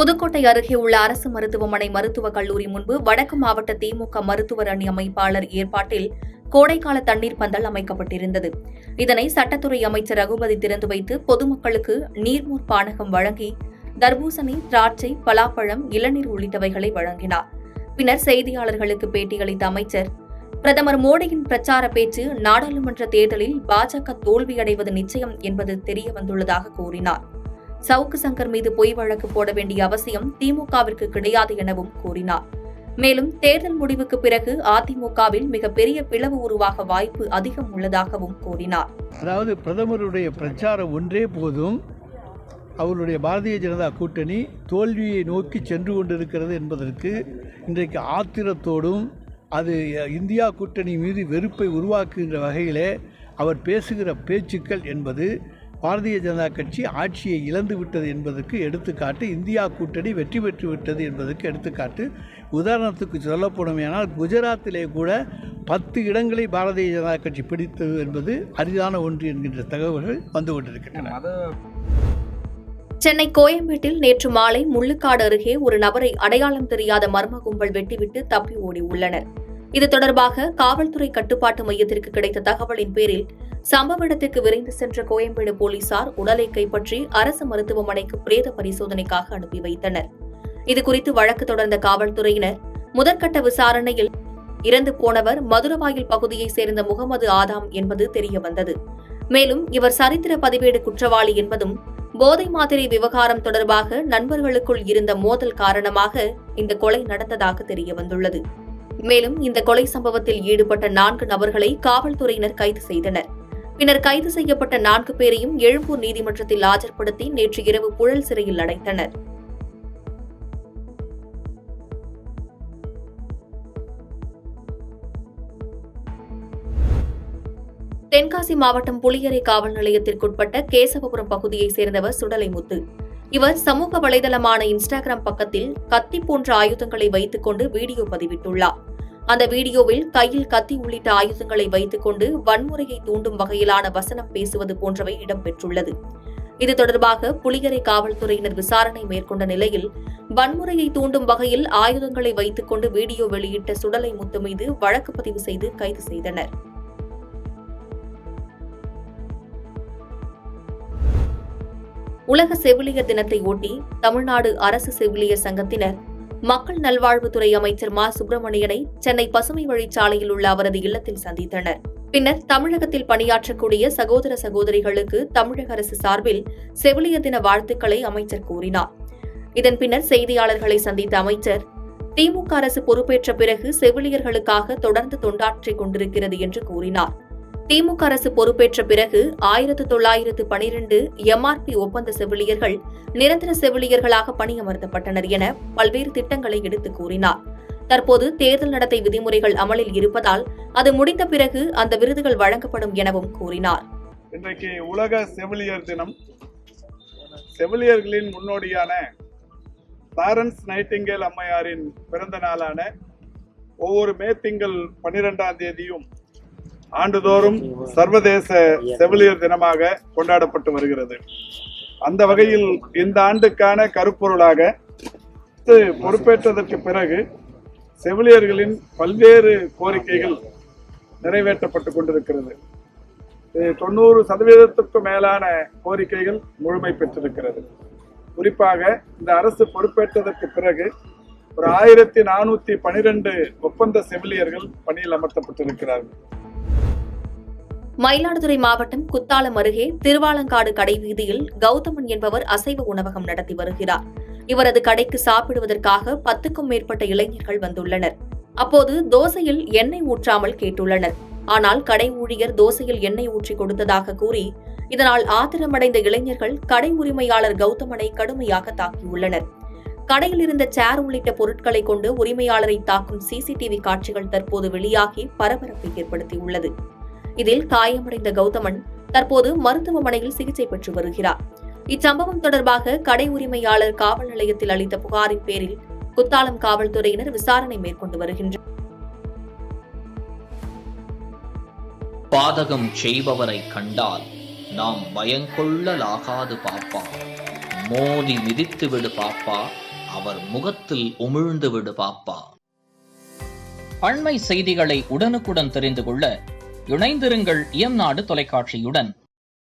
புதுக்கோட்டை அருகே உள்ள அரசு மருத்துவமனை மருத்துவக் கல்லூரி முன்பு வடக்கு மாவட்ட திமுக மருத்துவர் அணி அமைப்பாளர் ஏற்பாட்டில் கோடைக்கால தண்ணீர் பந்தல் அமைக்கப்பட்டிருந்தது. இதனை சட்டத்துறை அமைச்சர் ரகுபதி திறந்து வைத்து பொதுமக்களுக்கு நீர்மூர் பானகம் வழங்கி தர்பூசணி, திராட்சை, பலாப்பழம், இளநீர் உள்ளிட்டவைகளை வழங்கினார். பின்னர் செய்தியாளர்களுக்கு பேட்டியளித்த அமைச்சர், பிரதமர் மோடியின் பிரச்சார பேச்சு நாடாளுமன்ற தேர்தலில் பாஜக தோல்வியடைவது நிச்சயம் என்பது தெரியவந்துள்ளதாக கூறினார். சவுக்கு சங்கர் மீது பொய் வழக்கு போட வேண்டிய அவசியம் திமுகவிற்கு கிடையாது எனவும் கூறினார். மேலும் தேர்தல் முடிவுக்கு பிறகு அதிமுகவில் மிகப்பெரிய பிளவு உருவாக வாய்ப்பு அதிகம் உள்ளதாகவும் கூறினார். அதாவது பிரதமருடைய பிரச்சாரம் ஒன்றே போதும், அவருடைய பாரதிய ஜனதா கூட்டணி தோல்வியை நோக்கி சென்று கொண்டிருக்கிறது என்பதற்கு இன்றைக்கு ஆத்திரத்தோடும் அது இந்தியா கூட்டணி மீது வெறுப்பை உருவாக்குகின்ற வகையிலே அவர் பேசுகிற பேச்சுக்கள் என்பது பாரதிய ஜனதா கட்சி ஆட்சியை இழந்து விட்டது என்பதற்கு எடுத்துக்காட்டு, இந்தியா கூட்டணி வெற்றி பெற்று விட்டது என்பதற்கு எடுத்துக்காட்டு. உதாரணத்துக்கு சொல்லப்படுமேனால் குஜராத்திலே கூட 10 இடங்களை பாரதிய ஜனதா கட்சி பிடித்தது என்பது அரிதான ஒன்று என்கின்ற தகவல்கள் வந்து கொண்டிருக்கின்றன. சென்னை கோயம்பேட்டில் நேற்று மாலை முள்ளுக்காடு அருகே ஒரு நபரை அடையாளம் தெரியாத மர்ம கும்பல் வெட்டிவிட்டு தப்பி ஓடியுள்ளனர். இது தொடர்பாக காவல்துறை கட்டுப்பாட்டு மையத்திற்கு கிடைத்த தகவலின் பேரில் சம்பவ இடத்திற்கு விரைந்து சென்ற கோயம்பேடு போலீசார் உடலை கைப்பற்றி அரசு மருத்துவமனைக்கு பிரேத பரிசோதனைக்காக அனுப்பி வைத்தனர். இதுகுறித்து வழக்கு தொடர்ந்த காவல்துறையினர் முதற்கட்ட விசாரணையில் இறந்து போனவர் மதுரவாயில் பகுதியைச் சேர்ந்த முகமது ஆதாம் என்பது தெரியவந்தது. மேலும் இவர் சரித்திர பதிவேடு குற்றவாளி என்பதும் போதை மாத்திரை விவகாரம் தொடர்பாக நண்பர்களுக்குள் இருந்த மோதல் காரணமாக இந்த கொலை நடந்ததாக தெரியவந்துள்ளது. மேலும் இந்த கொலை சம்பவத்தில் ஈடுபட்ட 4 நபர்களை காவல்துறையினர் கைது செய்தனர். பின்னர் கைது செய்யப்பட்ட 4 பேரையும் எழும்பூர் நீதிமன்றத்தில் ஆஜர்படுத்தி நேற்று இரவு புழல் சிறையில் அடைத்தனர். தென்காசி மாவட்டம் புளியரை காவல் நிலையத்திற்குட்பட்ட கேசவபுரம் பகுதியைச் சேர்ந்தவர் சுடலைமுத்து. இவர் சமூக வலைதளமான இன்ஸ்டாகிராம் பக்கத்தில் கத்தி போன்ற ஆயுதங்களை வைத்துக் கொண்டு வீடியோ பதிவிட்டுள்ளார். அந்த வீடியோவில் கையில் கத்தி உள்ளிட்ட ஆயுதங்களை வைத்துக் கொண்டு வன்முறையை தூண்டும் வகையிலான வசனம் பேசுவது போன்றவை இடம்பெற்றுள்ளது. இது தொடர்பாக புளியரை காவல்துறையினர் விசாரணை மேற்கொண்ட நிலையில் வன்முறையை தூண்டும் வகையில் ஆயுதங்களை வைத்துக் கொண்டு வீடியோ வெளியிட்ட சுடலைமுத்து மீது வழக்கு பதிவு செய்து கைது செய்தனர். உலக செவிலியர் தினத்தை ஒட்டி தமிழ்நாடு அரசு செவிலியர் சங்கத்தினர் மக்கள் நல்வாழ்வுத்துறை அமைச்சர் மா சுப்பிரமணியனை சென்னை பசுமை வழிச்சாலையில் உள்ள அவரது இல்லத்தில் சந்தித்தனர். பின்னர் தமிழகத்தில் பணியாற்றக்கூடிய சகோதர சகோதரிகளுக்கு தமிழக அரசு சார்பில் செவிலியர் தின வாழ்த்துக்களை அமைச்சர் கூறினார். இதன் பின்னர் செய்தியாளர்களை சந்தித்த அமைச்சர், திமுக அரசு பொறுப்பேற்ற பிறகு செவிலியர்களுக்காக தொடர்ந்து தொண்டாற்றிக் கொண்டிருக்கிறது என்று கூறினார். திமுக அரசு பொறுப்பேற்ற பிறகு 1912 MRP ஒப்பந்த செவிலியர்கள் நிரந்தர செவிலியர்களாக பணியமர்த்தப்பட்டனர் என பல்வேறு திட்டங்களை எடுத்துக் கூறினார். தற்போது தேர்தல் நடத்தை விதிமுறைகள் அமலில் இருப்பதால் அது முடிந்த பிறகு அந்த விருதுகள் வழங்கப்படும் எனவும் கூறினார். இன்றைக்கு உலக செவிலியர் தினம். செவிலியர்களின் முன்னோடியான ஃப்ளாரன்ஸ் நைட்டிங்கேல் அம்மையாரின் பிறந்த நாளான ஒவ்வொரு மே திங்கள் 12ஆம் தேதியும் ஆண்டுதோறும் சர்வதேச செவிலியர் தினமாக கொண்டாடப்பட்டு வருகிறது. அந்த வகையில் இந்த ஆண்டுக்கான கருப்பொருளாக பொறுப்பேற்றதற்கு பிறகு செவிலியர்களின் பல்வேறு கோரிக்கைகள் நிறைவேற்றப்பட்டு கொண்டிருக்கிறது. 90% மேலான கோரிக்கைகள் முழுமை பெற்றிருக்கிறது. குறிப்பாக இந்த அரசு பொறுப்பேற்றதற்கு பிறகு ஒரு 1412 ஒப்பந்த செவிலியர்கள் பணியில் அமர்த்தப்பட்டிருக்கிறார்கள். மயிலாடுதுறை மாவட்டம் குத்தாலம் அருகே திருவாலங்காடு கடை வீதியில் கௌதமன் என்பவர் அசைவ உணவகம் நடத்தி வருகிறார். இவரது கடைக்கு சாப்பிடுவதற்காக 10க்கும் மேற்பட்ட இளைஞர்கள் வந்துள்ளனர். அப்போது தோசையில் எண்ணெய் ஊற்றாமல் கேட்டுள்ளனர். ஆனால் கடை ஊழியர் தோசையில் எண்ணெய் ஊற்றி கொடுத்ததாக கூறி இதனால் ஆத்திரமடைந்த இளைஞர்கள் கடை உரிமையாளர் கௌதமனை கடுமையாக தாக்கியுள்ளனர். கடையில் இருந்த சேர் உள்ளிட்ட பொருட்களை கொண்டு உரிமையாளரை தாக்கும் CCTV காட்சிகள் தற்போது வெளியாகி பரபரப்பை ஏற்படுத்தியுள்ளது. இதில் காயமடைந்த கௌதமன் தற்போது மருத்துவமனையில் சிகிச்சை பெற்று வருகிறார். இச்சம்பவம் தொடர்பாக கடை உரிமையாளர் காவல் நிலையத்தில் அளித்த புகாரின் பேரில் குத்தாலம் காவல்துறையினர் விசாரணை மேற்கொண்டு வருகின்றனர். பாதகம் செய்பவரை கண்டால் நாம் பயங்கொள்ளலாகாது பாப்பா, மோதி மிதித்து விடு பாப்பா, அவர் முகத்தில் உமிழ்ந்து விடு பாப்பா. அண்மை செய்திகளை உடனுக்குடன் தெரிந்து கொள்ள இணைந்திருங்கள் இயம்நாடு தொலைக்காட்சியுடன்.